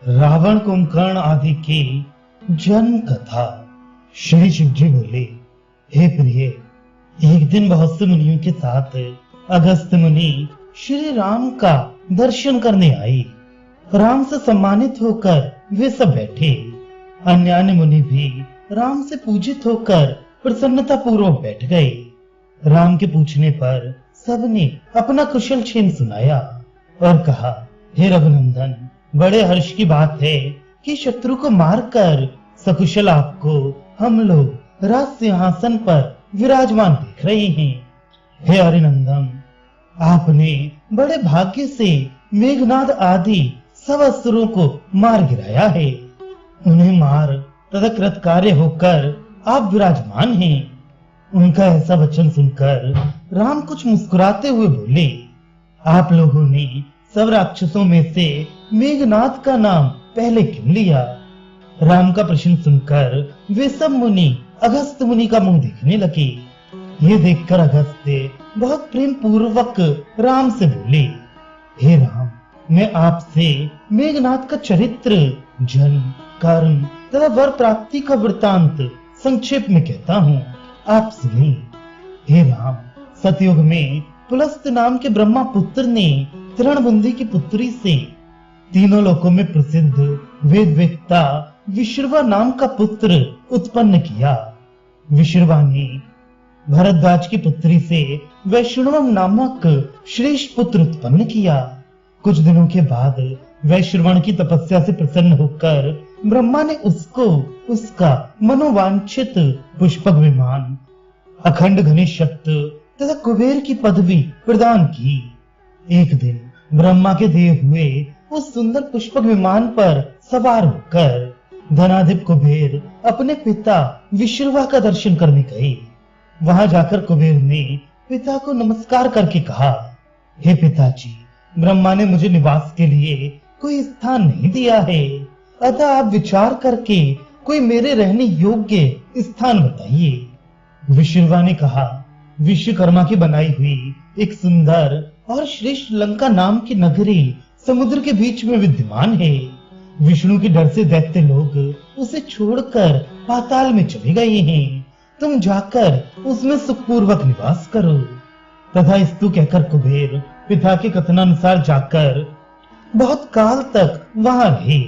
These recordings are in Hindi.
रावण कुंभकर्ण आदि की जन्म कथा। श्री शिव जी बोले, हे प्रिय, एक दिन बहुत से मुनियों के साथ अगस्त्य मुनि श्री राम का दर्शन करने आए। राम से सम्मानित होकर वे सब बैठे। अन्य मुनि भी राम से पूजित होकर प्रसन्नता पूर्वक बैठ गए। राम के पूछने पर सबने अपना कुशल क्षेम सुनाया और कहा, हे रघुनंदन, बड़े हर्ष की बात है कि शत्रु को मारकर सकुशल आपको हम लोग राज सिंहासन पर विराजमान देख रहे हैं। हे हरिनंदन, आपने बड़े भाग्य से मेघनाद आदि सब असुरों को मार गिराया है। उन्हें मार तथा कृतकार्य होकर आप विराजमान हैं। उनका ऐसा वचन सुनकर राम कुछ मुस्कुराते हुए बोले, आप लोगों ने सब राक्षसों में से मेघनाद का नाम पहले क्यों लिया? राम का प्रश्न सुनकर वे सब मुनि अगस्त्य मुनि का मुंह देखने लगे। ये देखकर अगस्त्य बहुत प्रेम पूर्वक राम से बोले, हे राम, मैं आपसे मेघनाद का चरित्र, जन्म, कर्म तथा वर प्राप्ति का वृतांत संक्षेप में कहता हूँ, आप सुनिए। हे राम, सतयुग में पुलस्त नाम के ब्रह्मा पुत्र ने तृणबुंदी की पुत्री से तीनों लोकों में प्रसिद्ध वेदवेत्ता विश्रवा नाम का पुत्र उत्पन्न किया। विश्रवा ने भरद्वाज की पुत्री से वैष्णव नामक श्रेष्ठ पुत्र उत्पन्न किया। कुछ दिनों के बाद वैश्रवण की तपस्या से प्रसन्न होकर ब्रह्मा ने उसको उसका मनोवांछित पुष्पक विमान, अखंड घनी शक्ति तथा कुबेर की पदवी प्रदान की। एक दिन ब्रह्मा के दिए हुए उस सुंदर पुष्पक विमान पर सवार होकर धनाधिप कुबेर अपने पिता विश्रवा का दर्शन करने गए। वहां जाकर कुबेर ने पिता को नमस्कार करके कहा, हे पिताजी, ब्रह्मा ने मुझे निवास के लिए कोई स्थान नहीं दिया है, अतः आप विचार करके कोई मेरे रहने योग्य स्थान बताइए। विश्रवा ने कहा, विश्वकर्मा की बनाई हुई एक सुंदर और श्रेष्ठ लंका नाम की नगरी समुद्र के बीच में विद्यमान है। विष्णु के डर से दैत्य लोग उसे छोड़कर पाताल में चले गए हैं। तुम जाकर उसमें सुखपूर्वक निवास करो। तथा स्तु कहकर कुबेर पिता के कथनानुसार जाकर बहुत काल तक वहां रहे।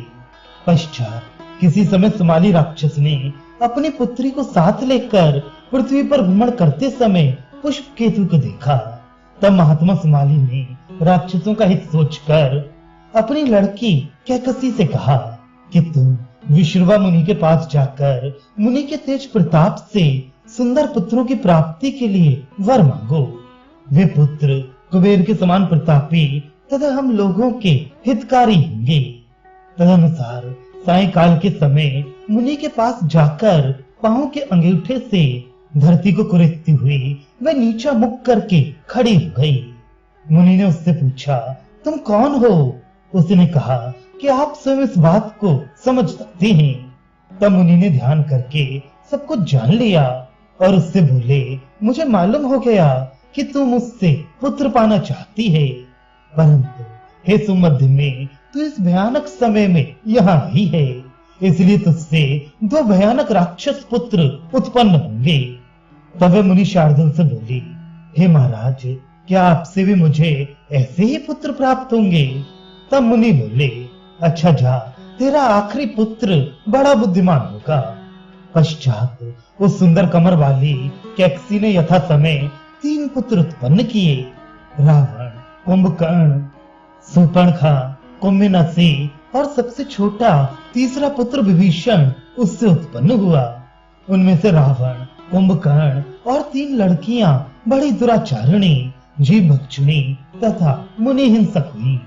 पश्चात किसी समय सुमाली राक्षस ने अपनी पुत्री को साथ लेकर पृथ्वी पर भ्रमण करते समय पुष्प केतु को देखा। तब महात्मा सुमाली ने राक्षसों का हित सोचकर अपनी लड़की कैकसी से कहा कि तुम विश्रवा मुनि के पास जाकर मुनि के तेज प्रताप से सुंदर पुत्रों की प्राप्ति के लिए वर मांगो। वे पुत्र कुबेर के समान प्रतापी तथा हम लोगों के हितकारी होंगे। तदनुसार सायंकाल के समय मुनि के पास जाकर पांव के अंगूठे से धरती को कुरेदती हुई वह नीचा मुख करके खड़ी हो गई। मुनि ने उससे पूछा, तुम कौन हो? उसने कहा कि आप स्वयं इस बात को समझ सकते हैं। तब मुनि ने ध्यान करके सब कुछ जान लिया और उससे बोले, मुझे मालूम हो गया कि तू मुझसे पुत्र पाना चाहती है, परंतु हे सुमध्य में तू इस भयानक समय में यहाँ ही है, इसलिए तुझसे दो भयानक राक्षस पुत्र उत्पन्न होंगे। तब मुनि शार्दुल से बोली, हे महाराज, क्या आपसे भी मुझे ऐसे ही पुत्र प्राप्त होंगे? तब मुनि बोले, अच्छा जा, तेरा आखिरी पुत्र बड़ा बुद्धिमान होगा। पश्चात उस सुंदर कमर वाली कैकसी ने यथा समय 3 पुत्र उत्पन्न किए। रावण, कुंभकर्ण, शूर्पणखा, कुंभीनसी और सबसे छोटा तीसरा पुत्र विभीषण उससे उत्पन्न हुआ। उनमें से रावण, कुंभकर्ण और 3 लड़कियां बड़ी दुराचारिणी, जीव भक्षणी तथा मुनि हिंसक हुई।